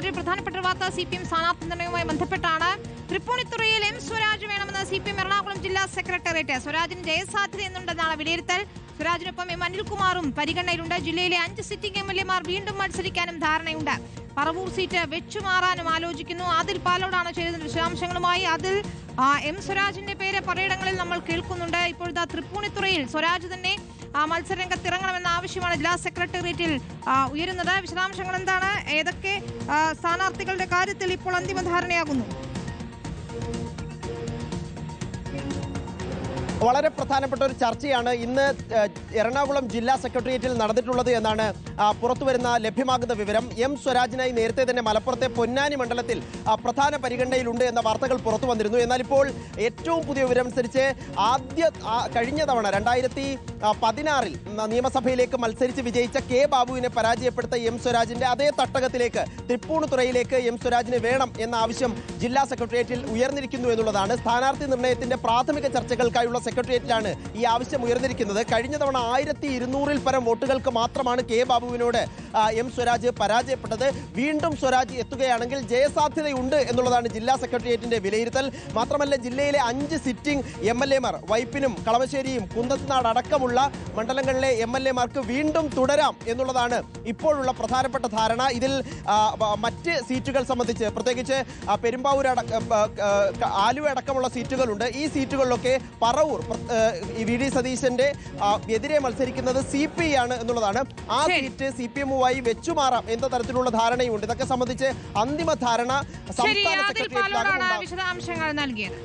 മറ്റൊരു പ്രധാനപ്പെട്ട വാർത്ത CPM സ്ഥാനാർത്ഥി നിർണയവുമായി ബന്ധപ്പെട്ടാണ്. തൃപ്പൂണിത്തുറയിൽ എം സ്വരാജ് വേണമെന്ന് CPM എറണാകുളം ജില്ലാ സെക്രട്ടേറിയറ്റ്. സ്വരാജിന് ജയസാധ്യതയെന്നുണ്ടെന്നാണ് വിലയിരുത്തൽ. സ്വരാജിനൊപ്പം എം അനിൽകുമാറും പരിഗണനയിലുണ്ട്. ജില്ലയിലെ 5 സിറ്റിംഗ് MLA മാർ വീണ്ടും മത്സരിക്കാനും ധാരണയുണ്ട്. പറവൂർ സീറ്റ് വെച്ചുമാറാനും ആലോചിക്കുന്നു. ആദിൽ പാലോടാണ് ചേരുന്നത് വിശദാംശങ്ങളുമായി. അതിൽ എം സ്വരാജിന്റെ പേര് പലയിടങ്ങളിൽ നമ്മൾ കേൾക്കുന്നുണ്ട്. ഇപ്പോഴത്തെ തൃപ്പൂണിത്തുറയിൽ സ്വരാജ് തന്നെ മത്സരരംഗത്തിറങ്ങണമെന്ന ആവശ്യമാണ് ജില്ലാ സെക്രട്ടേറിയറ്റിൽ ഉയരുന്നത്. വിശദാംശങ്ങൾ എന്താണ്? ഏതൊക്കെ സ്ഥാനാർത്ഥികളുടെ കാര്യത്തിൽ ഇപ്പോൾ അന്തിമ ധാരണയാകുന്നു? വളരെ പ്രധാനപ്പെട്ട ഒരു ചർച്ചയാണ് ഇന്ന് എറണാകുളം ജില്ലാ സെക്രട്ടേറിയറ്റിൽ നടന്നിട്ടുള്ളത് എന്നാണ് പുറത്തുവരുന്ന ലഭ്യമാകുന്ന വിവരം. എം സ്വരാജിനായി നേരത്തെ തന്നെ മലപ്പുറത്തെ പൊന്നാനി മണ്ഡലത്തിൽ പ്രധാന പരിഗണനയിലുണ്ട് എന്ന വാർത്തകൾ പുറത്തു വന്നിരുന്നു. എന്നാൽ ഇപ്പോൾ ഏറ്റവും പുതിയ വിവരം അനുസരിച്ച് കഴിഞ്ഞ തവണ 2016 നിയമസഭയിലേക്ക് മത്സരിച്ച് വിജയിച്ച കെ ബാബുവിനെ പരാജയപ്പെടുത്ത എം സ്വരാജിന്റെ അതേ തട്ടകത്തിലേക്ക് തൃപ്പൂണിത്തുറയിലേക്ക് എം സ്വരാജിന് വേണം എന്ന ആവശ്യം ജില്ലാ സെക്രട്ടേറിയറ്റിൽ ഉയർന്നിരിക്കുന്നു എന്നുള്ളതാണ്. സ്ഥാനാർത്ഥി നിർണയത്തിന്റെ പ്രാഥമിക ചർച്ചകൾക്കായുള്ള സെക്രട്ടേറിയറ്റിലാണ് ഈ ആവശ്യം ഉയർന്നിരിക്കുന്നത്. കഴിഞ്ഞ തവണ 1200-ൽ പരം വോട്ടുകൾക്ക് മാത്രമാണ് കെ ബാബുവിനോട് എം സ്വരാജ് പരാജയപ്പെട്ടത്. വീണ്ടും സ്വരാജ് എത്തുകയാണെങ്കിൽ ജയസാധ്യതയുണ്ട് എന്നുള്ളതാണ് ജില്ലാ സെക്രട്ടേറിയറ്റിന്റെ വിലയിരുത്തൽ. മാത്രമല്ല ജില്ലയിലെ 5 സിറ്റിംഗ് MLA മാർ വൈപ്പിനും കളമശ്ശേരിയും കുന്നത്തുനാട് അടക്കമുള്ള മണ്ഡലങ്ങളിലെ MLA മാർക്ക് വീണ്ടും തുടരാം എന്നുള്ളതാണ് ഇപ്പോഴുള്ള പ്രധാനപ്പെട്ട ധാരണ. ഇതിൽ മറ്റ് സീറ്റുകൾ സംബന്ധിച്ച് പ്രത്യേകിച്ച് പെരുമ്പാവൂർ ആലുവ അടക്കമുള്ള സീറ്റുകളുണ്ട്. ഈ സീറ്റുകളിലൊക്കെ പറവൂർ VD സതീശന്റെ എതിരെ മത്സരിക്കുന്നത് CPI ആണ് എന്നുള്ളതാണ്. ആ സീറ്റ് CPM-മായി വെച്ചുമാറാം എന്ന തരത്തിലുള്ള ധാരണയുണ്ട്. ഇതൊക്കെ സംബന്ധിച്ച് അന്തിമ ധാരണ സംസ്ഥാന സെക്രട്ടേറിയറ്റിലാണ് വിശദാംശങ്ങൾ നൽകിയത്.